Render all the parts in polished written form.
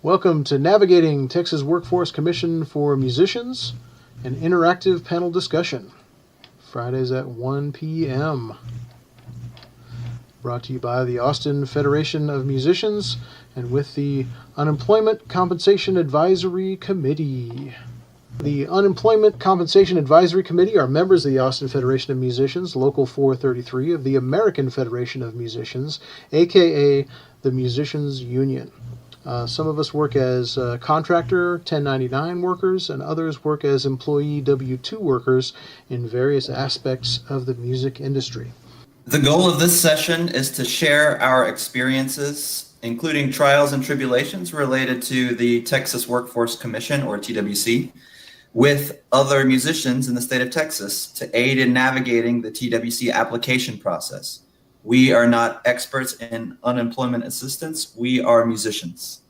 Welcome to Navigating Texas Workforce Commission for Musicians, an interactive panel discussion. Fridays at 1 p.m. Brought to you by the Austin Federation of Musicians and with the Unemployment Compensation Advisory Committee. The Unemployment Compensation Advisory Committee are members of the Austin Federation of Musicians, Local 433 of the American Federation of Musicians, aka the Musicians Union. Some of us work as contractor 1099 workers, and others work as employee W-2 workers in various aspects of the music industry. The goal of this session is to share our experiences, including trials and tribulations related to the Texas Workforce Commission, or TWC, with other musicians in the state of Texas to aid in navigating the TWC application process. We are not experts in unemployment assistance. We are musicians.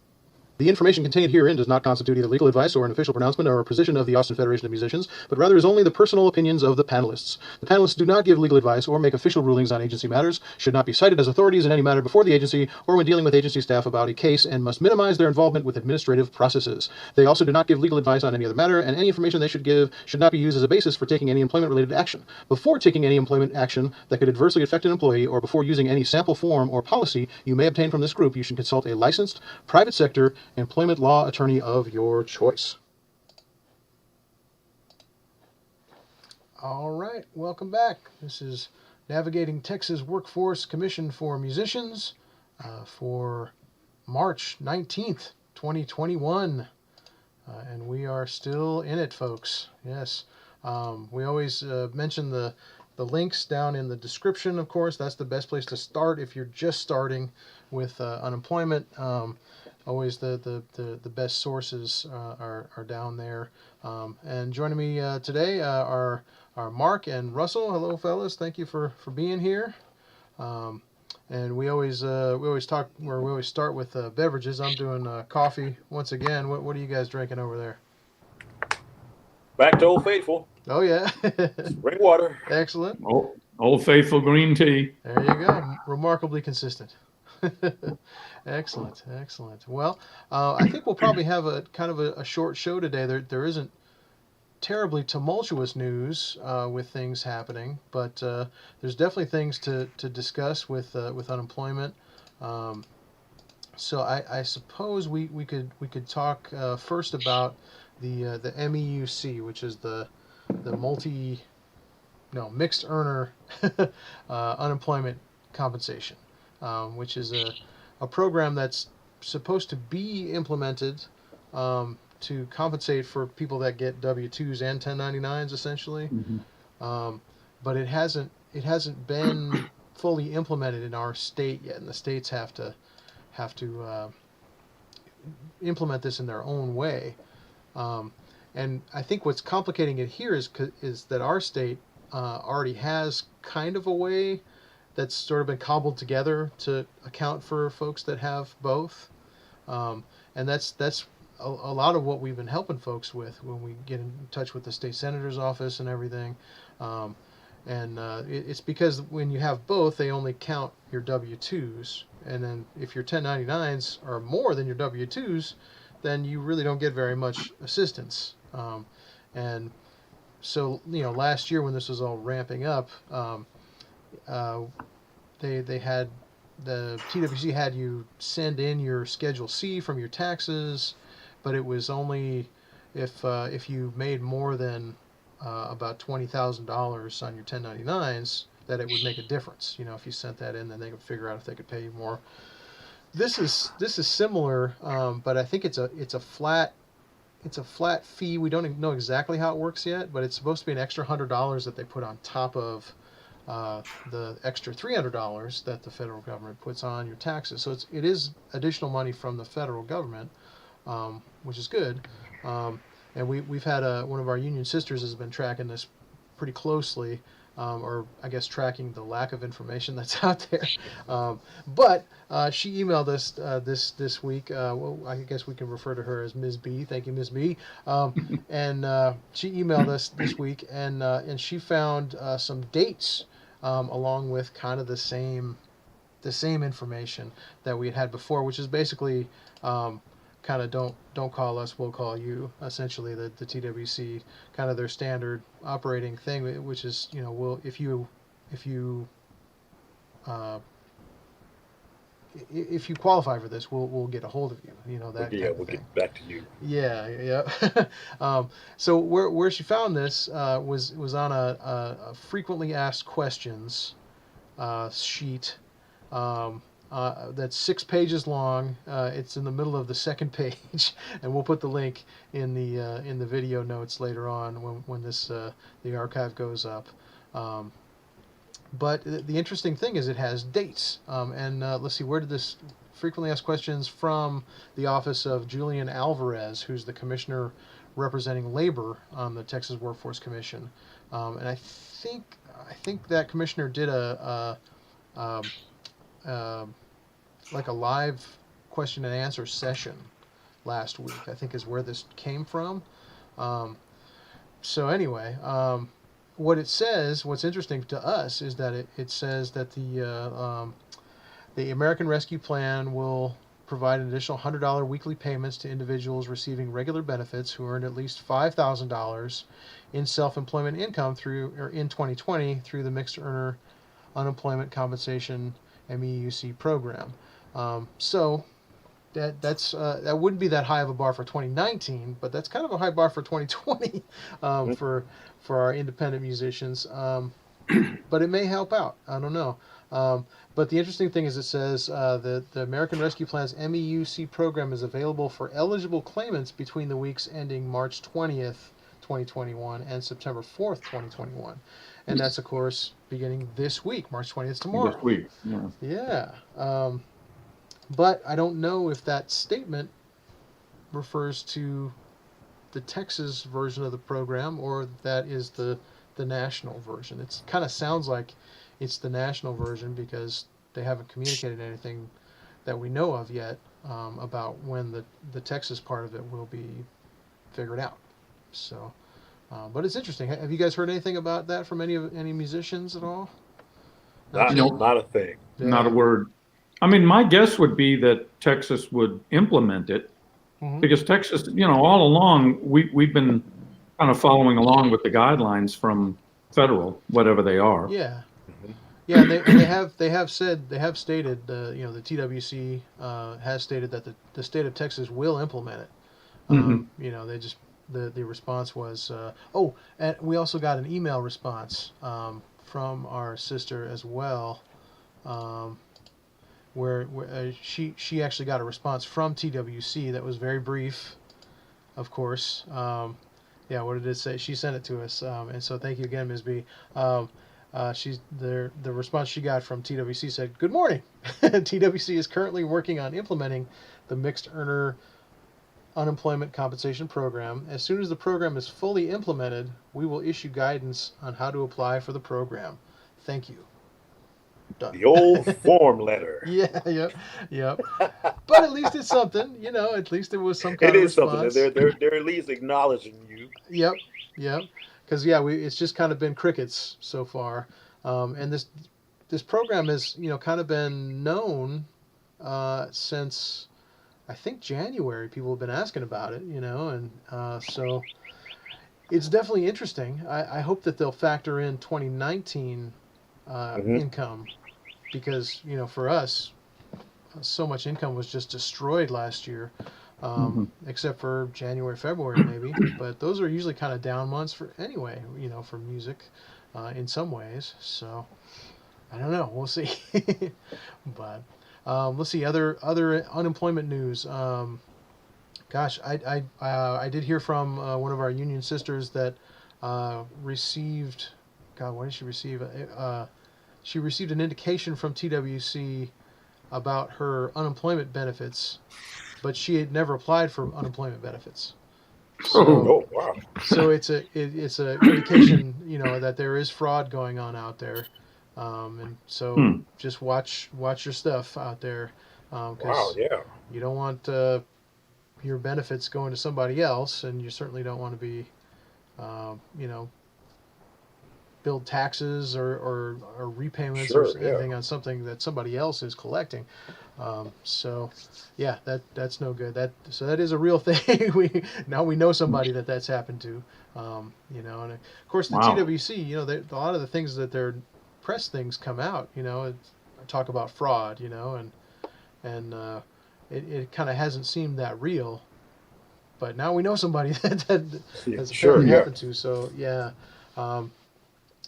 The information contained herein does not constitute either legal advice or an official pronouncement or a position of the Austin Federation of Musicians, but rather is only the personal opinions of the panelists. The panelists do not give legal advice or make official rulings on agency matters, should not be cited as authorities in any matter before the agency or when dealing with agency staff about a case, and must minimize their involvement with administrative processes. They also do not give legal advice on any other matter, and any information they should give should not be used as a basis for taking any employment-related action. Before taking any employment action that could adversely affect an employee, or before using any sample form or policy you may obtain from this group, you should consult a licensed private sector employment law attorney of your choice. All right, welcome back. This is Navigating Texas Workforce Commission for Musicians for March 19th, 2021. And we are still in it, folks. Yes. We always mention the links down in the description, of course. That's the best place to start if you're just starting with unemployment. Always the best sources are down there. And joining me today are Mark and Russell. Hello, fellas. Thank you for being here. And we always start with beverages. I'm doing coffee once again. What are you guys drinking over there? Back to Old Faithful. Oh yeah. Spring water. Excellent. Old Faithful green tea. There you go. Remarkably consistent. Excellent. Well, I think we'll probably have a kind of a short show today. There isn't terribly tumultuous news with things happening, but there's definitely things to discuss with unemployment. So I suppose we could talk first about the MEUC, which is the mixed earner unemployment compensation. Which is a program that's supposed to be implemented to compensate for people that get W-2s and 1099s, essentially. Mm-hmm. But it hasn't been fully implemented in our state yet, and the states have to implement this in their own way. And I think what's complicating it here is that our state already has kind of a way that's sort of been cobbled together to account for folks that have both. And that's a lot of what we've been helping folks with when we get in touch with the state senator's office and everything. It's because when you have both, they only count your W-2s. And then if your 1099s are more than your W-2s, then you really don't get very much assistance. And so, last year when this was all ramping up, they had the TWC had you send in your Schedule C from your taxes, but it was only if you made more than about $20,000 on your 1099s that it would make a difference. If you sent that in, then they could figure out if they could pay you more. This is similar, but I think it's a flat fee. We don't know exactly how it works yet, but it's supposed to be an extra $100 that they put on top of the extra $300 that the federal government puts on your taxes. So it is additional money from the federal government, which is good. And we've had one of our union sisters has been tracking this pretty closely, or I guess tracking the lack of information that's out there. But she emailed us this week. Well, I guess we can refer to her as Ms. B. Thank you, Ms. B. And she emailed us this week, and she found some dates along with kind of the same information that we had before, which is basically kind kind of don't call us, we'll call you. Essentially, the TWC kind of their standard operating thing, which is we'll if you uh, if you qualify for this, we'll get a hold of you. That Yeah, kind of we'll thing. get back to you. Yeah, yeah. So where she found this was on a frequently asked questions sheet. That's 6 pages long. It's in the middle of the second page, and we'll put the link in the video notes later on when this the archive goes up. But the interesting thing is it has dates. And let's see, where did this frequently asked questions from the office of Julian Alvarez, who's the commissioner representing labor on the Texas Workforce Commission. And I think that commissioner did um, like a live question and answer session last week, I think is where this came from. Um, so anyway, what it says, what's interesting to us is that it says that the American Rescue Plan will provide an additional $100 weekly payments to individuals receiving regular benefits who earned at least $5,000 in self-employment income in 2020 through the Mixed Earner Unemployment Compensation MEUC program. So that wouldn't be that high of a bar for 2019, but that's kind of a high bar for 2020 for our independent musicians. But it may help out. I don't know. But the interesting thing is it says the American Rescue Plan's MEUC program is available for eligible claimants between the weeks ending March 20th, 2021 and September 4th, 2021. And that's, of course, beginning this week, March 20th tomorrow. This week, yeah. Yeah. But I don't know if that statement refers to the Texas version of the program or that is the national version. It kind of sounds like it's the national version because they haven't communicated anything that we know of yet about when the Texas part of it will be figured out. So, but it's interesting. Have you guys heard anything about that from any musicians at all? Not a thing. Yeah. Not a word. I mean, my guess would be that Texas would implement it Mhm. because Texas, all along, we've been kind of following along with the guidelines from federal, whatever they are. Yeah. Mhm. Yeah, and they have stated the TWC has stated that the state of Texas will implement it. They just the response was and we also got an email response from our sister as well, where she actually got a response from TWC that was very brief, of course. Yeah, what did it say? She sent it to us, and so thank you again, Ms. B. The response she got from TWC said, "Good morning. TWC is currently working on implementing the Mixed Earner Unemployment Compensation Program. As soon as the program is fully implemented, we will issue guidance on how to apply for the program. Thank you." Done. The old form letter. Yeah, yep. But at least it's something, At least it was some kind It of is something. response. They're at least acknowledging you. Yep. Because it's just kind of been crickets so far, and this program has kind of been known since I think January. People have been asking about it, and so it's definitely interesting. I hope that they'll factor in 2019 income because for us, so much income was just destroyed last year. Except for January, February, maybe. But those are usually kind of down months for music, in some ways. So I don't know. We'll see. But let's see other unemployment news. Gosh, I did hear from one of our union sisters that received. God, what did she receive? She received an indication from TWC about her unemployment benefits, but she had never applied for unemployment benefits. So, Oh wow. so it's a indication, that there is fraud going on out there, and so just watch your stuff out there, Wow. because Yeah. you don't want your benefits going to somebody else, and you certainly don't want to be, build taxes or repayments Sure, or yeah. anything on something that somebody else is collecting. So yeah, that's no good. That is a real thing. We know somebody that's happened to. You know, and of course the Wow. TWC, you know, a lot of the things that their press things come out, you know, talk about fraud, you know, and it kind of hasn't seemed that real. But now we know somebody that Yeah, has sure, apparently yeah. happened to. So yeah,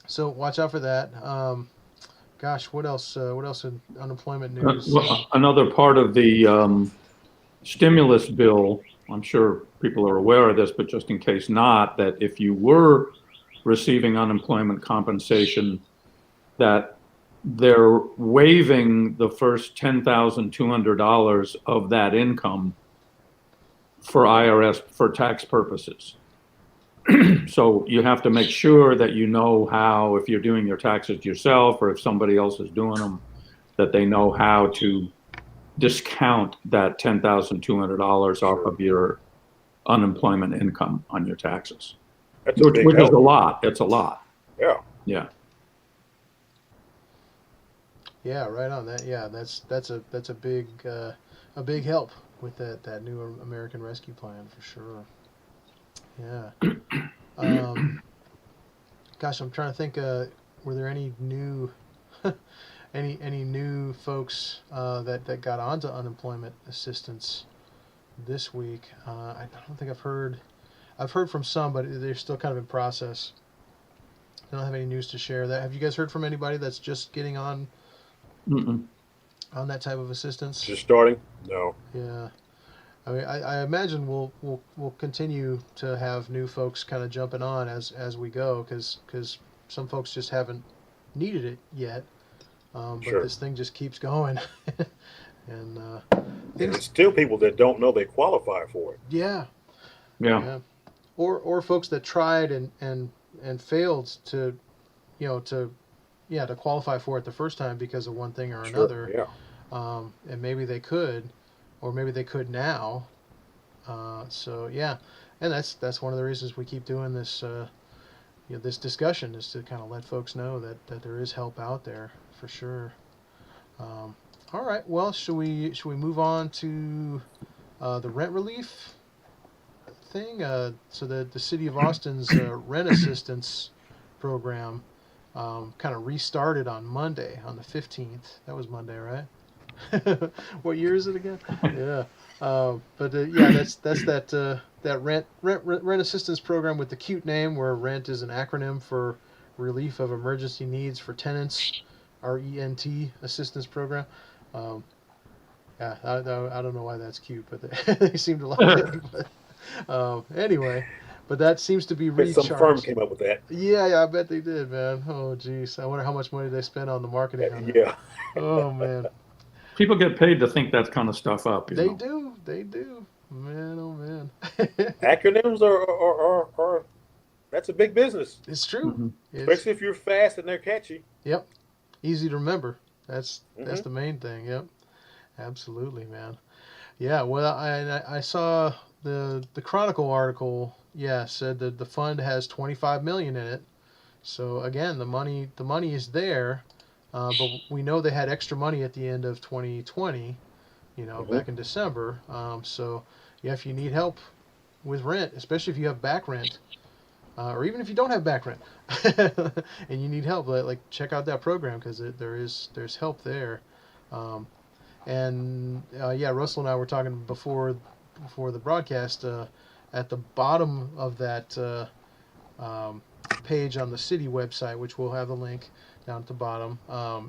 so watch out for that. Gosh, what else? What else in unemployment news? Well, another part of the stimulus bill, I'm sure people are aware of this, but just in case not, that if you were receiving unemployment compensation, that they're waiving the first $10,200 of that income for IRS for tax purposes. So you have to make sure that you know how, if you're doing your taxes yourself or if somebody else is doing them, that they know how to discount that $10,200 off Sure. of your unemployment income on your taxes, That's a big which is help. a lot. It's a lot. Yeah. Yeah. Yeah, right on that. Yeah, that's a big help with that new American Rescue Plan for sure. Yeah. Gosh, I'm trying to think. Were there any new any new folks that got onto unemployment assistance this week? I don't think I've heard. I've heard from some, but they're still kind of in process. I don't have any news to share. That have you guys heard from anybody that's just getting on Mm-mm. that type of assistance? Just starting? No. Yeah. I mean, I imagine we'll continue to have new folks kind of jumping on as we go because some folks just haven't needed it yet. But Sure. this thing just keeps going, and And things, there's still people that don't know they qualify for it. yeah, Yeah. yeah, or folks that tried and failed to, you know, to qualify for it the first time because of one thing or Sure. another, Yeah. and maybe they could, or maybe they could now. So yeah, and that's one of the reasons we keep doing this. You know, this discussion is to kind of let folks know that there is help out there for sure. All right. Well, should we move on to the rent relief thing? So the city of Austin's rent assistance program kind of restarted on Monday, on the 15th. That was Monday, right? What year is it again? Yeah. But yeah, that's that rent assistance program with the cute name, where rent is an acronym for Relief of Emergency Needs for Tenants, RENT assistance program. Um, yeah, I don't know why that's cute, but they seem to like it. But, anyway, but that seems to be Bet some firm recharged. came up with that. Yeah, I bet they did, man. Oh, geez, I wonder how much money they spent on the marketing on that. Yeah. Oh man. People get paid to think that kind of stuff up, you They know. do. They do. Man, oh man. Acronyms are that's a big business, It's true. Mhm. It's, especially if you're fast and they're catchy. yep. Easy to remember. That's Mhm. the main thing. Yep. Absolutely, man. Yeah. Well, I saw the Chronicle article. Yeah, said that the fund has 25 million in it. So again, the money is there, but we know they had extra money at the end of 2020. You know, Mhm. back in December. So yeah, if you need help with rent, especially if you have back rent, or even if you don't have back rent, and you need help, like check out that program because there's help there. Um, and yeah, Russell and I were talking before the broadcast. At the bottom of that page on the city website, which we'll have the link down at the bottom,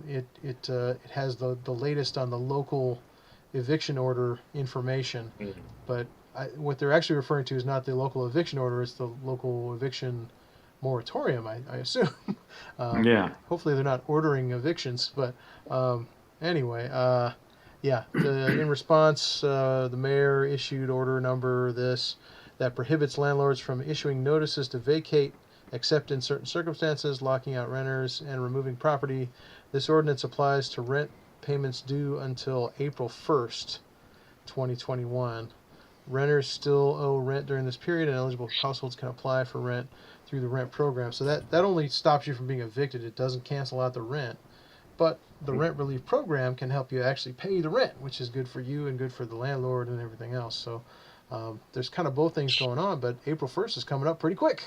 it has the latest on the local eviction order information. Mhm. But what they're actually referring to is not the local eviction order; it's the local eviction moratorium, I assume. Yeah. Hopefully, they're not ordering evictions. But anyway, yeah. In response, the mayor issued order number this that prohibits landlords from issuing notices to vacate except in certain circumstances, locking out renters, and removing property. This ordinance applies to rent payments due until April 1st, 2021. Renters still owe rent during this period, and eligible households can apply for rent through the rent program. So that only stops you from being evicted. It doesn't cancel out the rent. But the rent relief program can help you actually pay the rent, which is good for you and good for the landlord and everything else. So there's kind of both things going on, but April 1st is coming up pretty quick.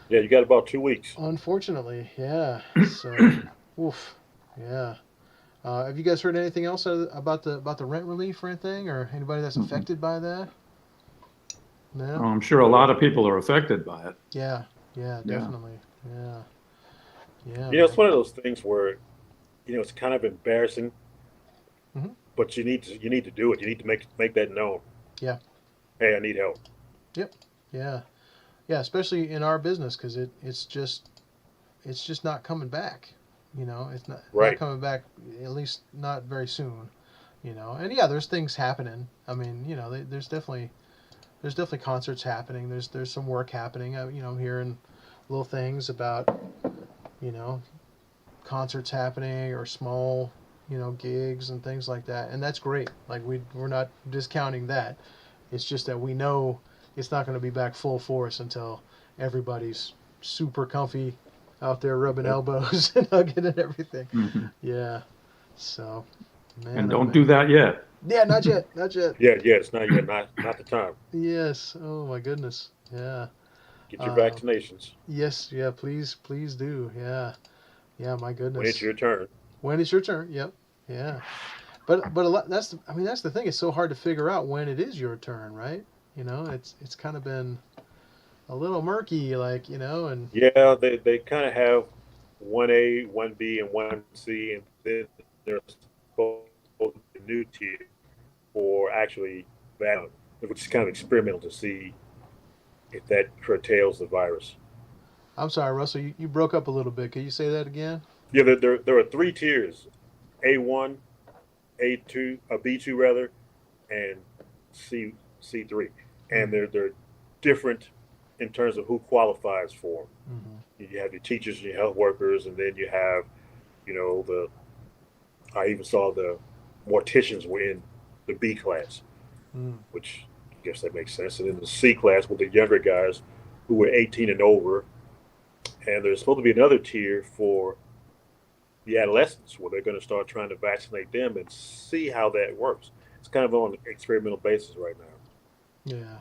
Yeah, you got about 2 weeks. Unfortunately, yeah. So, oof, yeah. Have you guys heard anything else about the rent relief or anything, or anybody that's affected by that? No. I'm sure a lot of people are affected by it. Yeah. Yeah. Yeah. Definitely. Yeah. Yeah. You know, it's Man. one of those things where, it's kind of embarrassing, Mhm. but you need to do it. You need to make that known. Yeah. Hey, I need help. Yeah. Yeah. Especially in our business, because it's just not coming back. It's not Right. coming back, at least not very soon. And yeah, there's things happening. I mean, there's definitely concerts happening. There's some work happening. I'm hearing little things about you know concerts happening or small gigs and things like that, and that's great. Like we're not discounting that. It's just that we know it's not going to be back full force until everybody's super comfy out there rubbing elbows and hugging and everything. Mhm. Yeah. So, man. And oh, don't man. do that yet. Yeah, not yet. Not yet. Yeah, it's not yet, not the time. Yes. Oh my goodness. Yeah. Get your Uh, vaccinations Yes. Yeah. Please do. Yeah. Yeah. My goodness. when it's your turn. When it's your turn. Yep. Yeah. But a lot. That's the thing. It's so hard to figure out when it is your turn, right? It's kind of been a little murky, like and Yeah, they kind of have 1A, 1B, and 1C, and then there's supposed to be a new tier for actually that, which is kind of experimental to see if that curtails the virus. I'm sorry, Russell. You broke up a little bit. Can you say that again? Yeah, there are 3 tiers: A1, A2, B2 rather, and C3, and they're different in terms of who qualifies for them. Mm-hmm. You have your teachers and your health workers, and then you have, the. I even saw the morticians were in the B class, Mm. which I guess that makes sense. And then the C class with the younger guys who were 18 and over, and there's supposed to be another tier for the adolescents where they're going to start trying to vaccinate them and see how that works. It's kind of on an experimental basis right now. Yeah.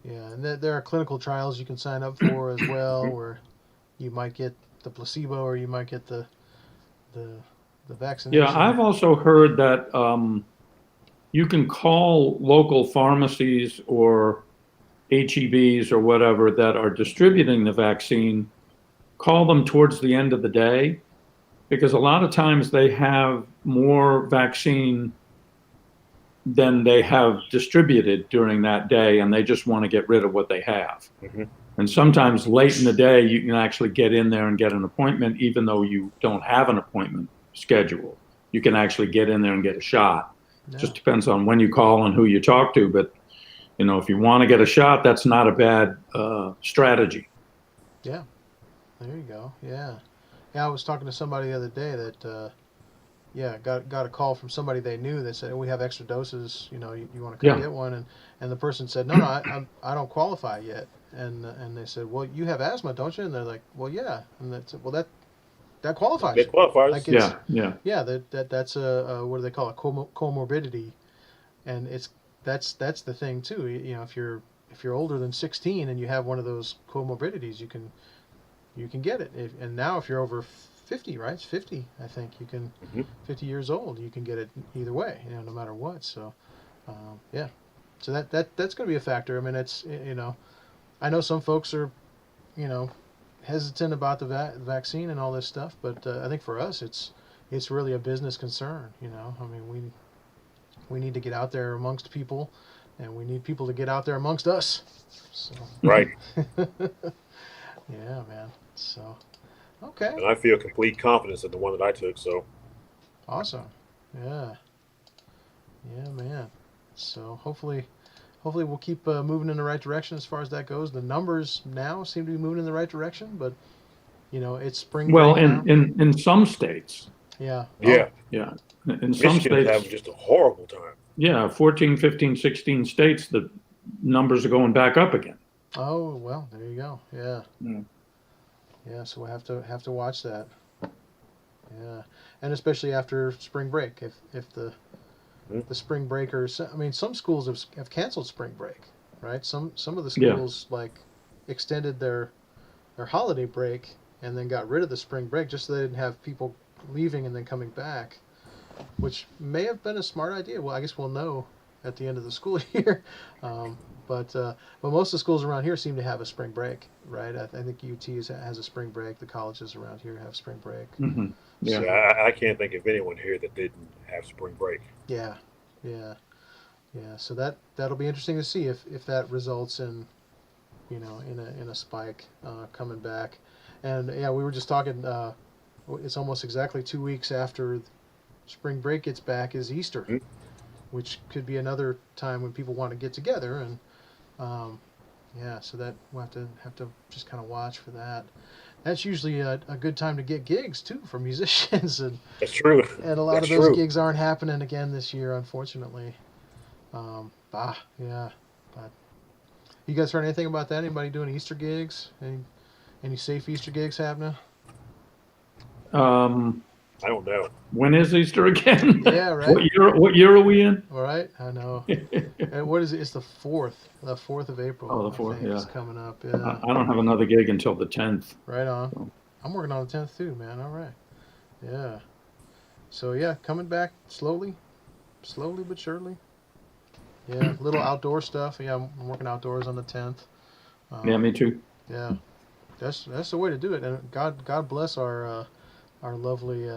Yeah, and there are clinical trials you can sign up for as well, where you might get the placebo or you might get the vaccination. Yeah, I've also heard that you can call local pharmacies or HEBs or whatever that are distributing the vaccine, call them towards the end of the day, because a lot of times they have more vaccine than they have distributed during that day, and they just want to get rid of what they have. Mm-hmm. And sometimes late in the day, you can actually get in there and get an appointment, even though you don't have an appointment scheduled. You can actually get in there and get a shot. Yeah. Just depends on when you call and who you talk to. But, if you want to get a shot, that's not a bad strategy. Yeah, there you go. Yeah, yeah. I was talking to somebody the other day that, got a call from somebody they knew that said, we have extra doses. You want to come get one, and the person said, no, I don't qualify yet. And they said, well, you have asthma, don't you? And they're like, well, yeah. And that's well, that qualifies. That qualifies. Like Yeah. That's a what do they call it? Comorbidity, and that's the thing too. If you're older than 16 and you have one of those comorbidities, you can get it. And now if you're over 50, right? It's 50, I think you can. 50 years old, you can get it either way. No matter what. So, yeah. So that's going to be a factor. I mean, it's I know some folks are, hesitant about the vaccine and all this stuff, but I think for us, it's really a business concern. I mean, we need to get out there amongst people, and we need people to get out there amongst us. So. Right. Yeah, man. So, okay. And I feel complete confidence in the one that I took. So Awesome. Yeah. Yeah, man. So hopefully we'll keep moving in the right direction as far as that goes. The numbers now seem to be moving in the right direction, but it's spring. Well, break now. in some states. Yeah. yeah, Yeah. In some Michigan's states. having just a horrible time. Yeah, 14, 15, 16 states, the numbers are going back up again. Oh well, there you go. Yeah, Yeah. yeah. So we'll have to watch that. Yeah, and especially after spring break, if Hmm? the spring breakers. I mean, some schools have canceled spring break, right? Some of the Yeah. schools like extended their holiday break and then got rid of the spring break just so they didn't have people leaving and then coming back, which may have been a smart idea. Well, I guess we'll know at the end of the school year. Um, but most of the schools around here seem to have a spring break, right? I think UT has a spring break. The colleges around here have spring break. Hmm. Yeah. See, So I can't think of anyone here that didn't have spring break. yeah, yeah, yeah. So that'll be interesting to see if that results in in a spike coming back. And yeah, we were just talking. It's almost exactly 2 weeks after spring break gets back is Easter, Hmm? which could be another time when people want to get together. And yeah, so that we'll have to just kind of watch for that. That's usually a good time to get gigs too for musicians, That's true. and a lot That's of those true. gigs aren't happening again this year, unfortunately. Yeah. But you guys heard anything about that? Anybody doing Easter gigs? Any safe Easter gigs happening? Um, I don't know. when is Easter again? Yeah, right. What year are we in? All right, I know. And what is it? It's the 4th of April. Oh, the 4th, I think yeah. is coming up. Yeah, I don't have another gig until the 10th. right on. So. I'm working on the 10th too, man. All right. Yeah. So yeah, coming back slowly but surely. Yeah, little outdoor stuff. Yeah, I'm working outdoors on the 10th. Yeah, me too. Yeah, that's the way to do it. And God bless our lovely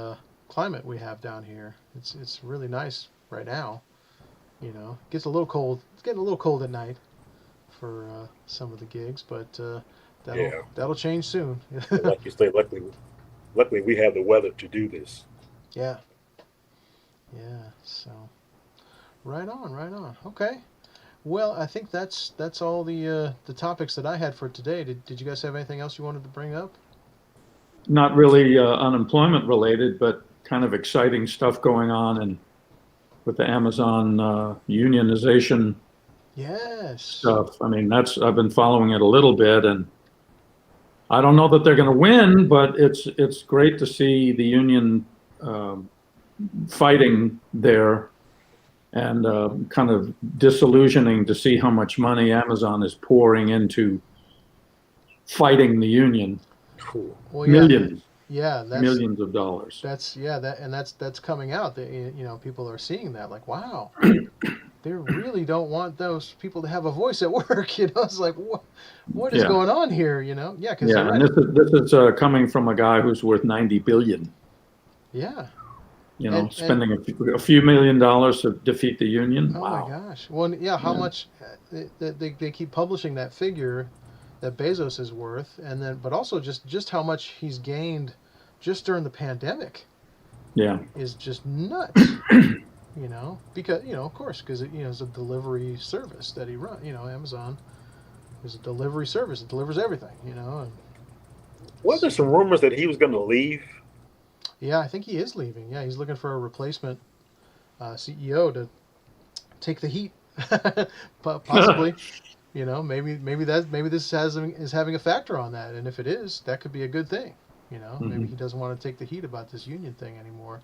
climate we have down here. It's really nice right now. Gets a little cold. It's getting a little cold at night for some of the gigs, but Yeah. that'll change soon. And like you say, luckily we have the weather to do this. Yeah, yeah. So right on, right on. Okay. Well, I think that's all the topics that I had for today. Did you guys have anything else you wanted to bring up? Not really unemployment related, but kind of exciting stuff going on and with the Amazon unionization Yes. stuff. I mean, I've been following it a little bit, and I don't know that they're going to win, but it's great to see the union fighting there, and kind of disillusioning to see how much money Amazon is pouring into fighting the union. Cool. Well, yeah. Millions, Yeah, millions of dollars. that's coming out. That people are seeing that like, wow, they really don't want those people to have a voice at work. It's like what is Yeah. going on here? Yeah, because Yeah, and this is coming from a guy who's worth 90 billion. yeah. Spending a few $1 million to defeat the union. Oh Wow. my gosh. Well, yeah, how Yeah. much they keep publishing that figure that Bezos is worth, and then but also just how much he's gained just during the pandemic Yeah. is just nuts. Because of course, because it's a delivery service that he runs. Amazon is a delivery service. It delivers everything. And Wasn't there some rumors that he was going to leave? yeah, I think he is leaving. Yeah, he's looking for a replacement CEO to take the heat, possibly. Maybe this is having a factor on that, and if it is, that could be a good thing. Maybe he doesn't want to take the heat about this union thing anymore.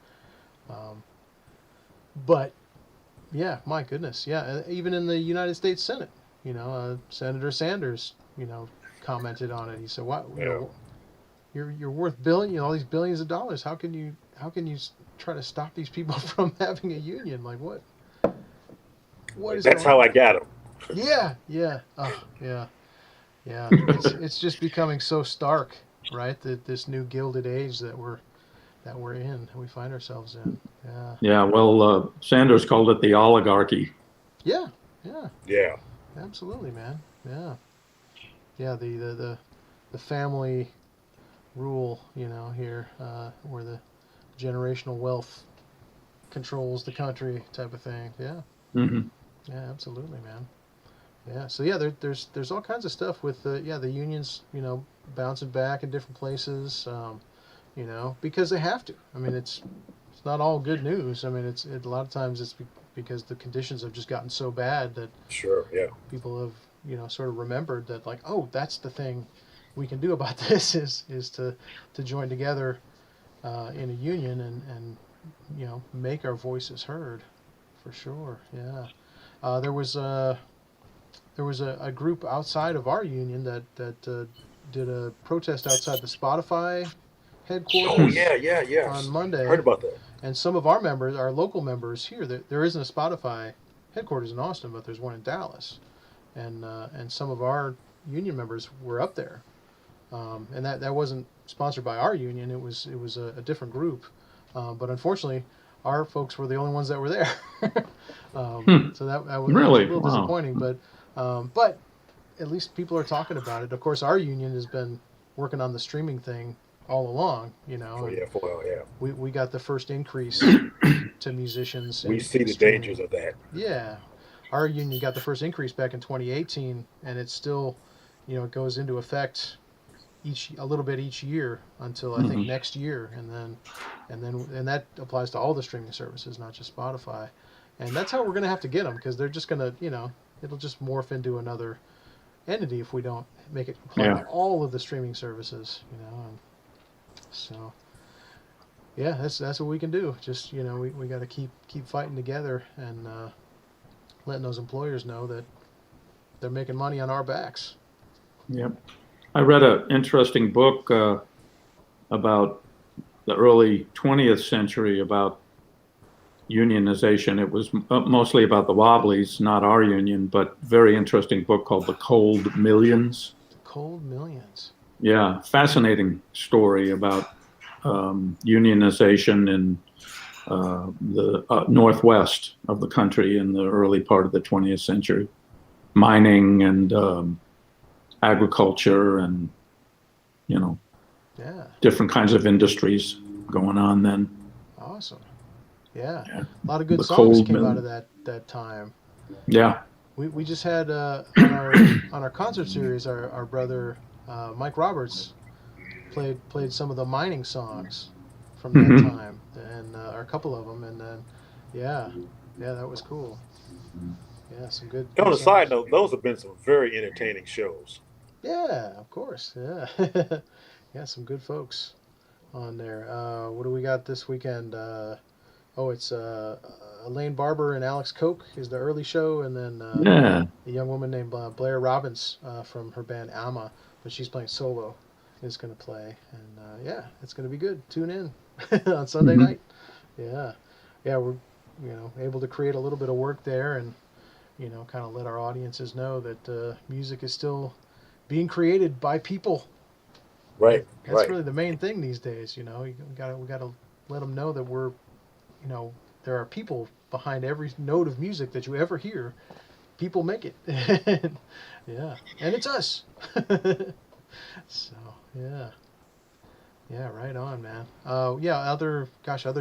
But yeah, my goodness, yeah, even in the United States Senate, Senator Sanders, commented on it. He said, "What? You're worth all these billions of dollars. How can you try to stop these people from having a union? Like what? What is That's going how on?" I got him. Yeah. Oh, yeah. It's just becoming so stark, right? That this new Gilded Age that we're in, we find ourselves in. Yeah. Yeah. Well, Sanders called it the oligarchy. Yeah. Yeah. Absolutely, man. Yeah. Yeah. The family rule, here, where the generational wealth controls the country, type of thing. Yeah. Hmm. Yeah. Absolutely, man. Yeah, so yeah, there's all kinds of stuff with the unions, bouncing back in different places, because they have to. I mean, it's not all good news. I mean, it's a lot of times it's because the conditions have just gotten so bad that Sure, yeah. people have, sort of remembered that, like, oh, that's the thing we can do about this is to join together in a union and make our voices heard, for sure. Yeah. There was a group outside of our union that did a protest outside the Spotify Oh headquarters yeah, yeah, on yes. Heard Monday, about that. and some of our members, our local members here, there isn't a Spotify headquarters in Austin, but there's one in Dallas, and some of our union members were up there, and that wasn't sponsored by our union. It was a different group, but unfortunately, our folks were the only ones that were there. So that was a Really? little Wow. disappointing, but at least people are talking about it. Of course, our union has been working on the streaming thing all along, Oh and yeah, for yeah. we got the first increase to musicians We in see the streaming. dangers of that. Yeah, our union got the first increase back in 2018, and it's still, it goes into effect a little bit each year until I think Mhm. next year, and that applies to all the streaming services, not just Spotify, and that's how we're gonna have to get them because they're just gonna, it'll just morph into another entity if we don't make it apply Yeah. to all of the streaming services, and so. Yeah, that's what we can do. Just we got to keep fighting together and letting those employers know that they're making money on our backs. Yep. I read an interesting book about the early 20th century about unionization. It was mostly about the Wobblies, not our union, but very interesting book called The Cold Millions. The Cold Millions. Yeah, fascinating story about unionization in the Northwest of the country in the early part of the 20th century. Mining and agriculture and, Yeah, different kinds of industries going on then. awesome. Yeah, Yeah. a lot of good The songs Cold came out Millions. of that time. Yeah. We just had on our concert series, our brother Mike Roberts played some of the mining songs from that Mhm. time, and or a couple of them, and then yeah, that was cool. Yeah, some good On good a side songs. note, those have been some very entertaining shows. Yeah, of course. Yeah, yeah, some good folks on there. What do we got this weekend? It's Elaine Barber and Alex Koch is the early show, and then Yeah. a young woman named Blair Robbins from her band Alma, but she's playing solo, is going to play, and yeah, it's going to be good. Tune in on Sunday Mhm. night. Yeah, yeah, we're able to create a little bit of work there, and kind of let our audiences know that music is still being created by people. Right, That's right. really the main thing these days. We gotta let them know that there are people behind every note of music that you ever hear. People make it. Yeah, and it's us. So yeah, yeah, right on, man. Yeah, other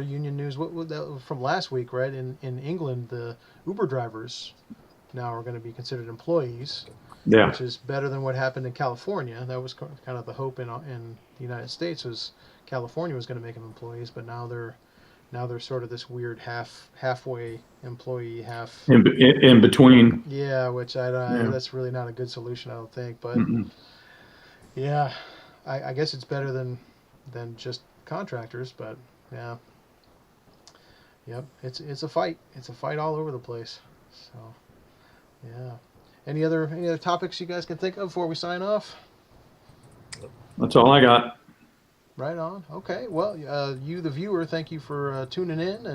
union news. What that from last week, right? In England, the Uber drivers now are going to be considered employees, Yeah. which is better than what happened in California. That was kind of the hope in the United States was California was going to make them employees, but now they're sort of this weird halfway employee half. In between. Yeah, which Yeah. that's really not a good solution, I don't think. But Mm-mm. yeah, I guess it's better than just contractors. But yeah, yep, it's a fight. It's a fight all over the place. So yeah. Any other topics you guys can think of before we sign off? That's all I got. Right on. Okay. Well, you, the viewer, thank you for tuning in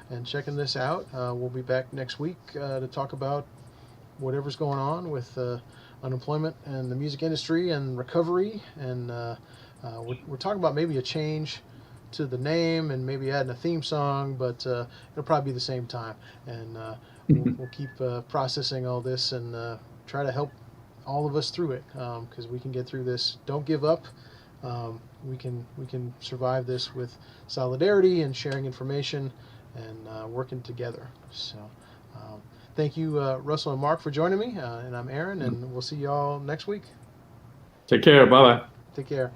and checking this out. We'll be back next week to talk about whatever's going on with unemployment and the music industry and recovery. And we're talking about maybe a change to the name and maybe adding a theme song, but it'll probably be the same time. And we'll keep processing all this and try to help all of us through it because we can get through this. Don't give up. We can survive this with solidarity and sharing information and working together. So thank you, Russell and Mark, for joining me. And I'm Aaron, and we'll see y'all next week. Take care. Bye bye. Take care.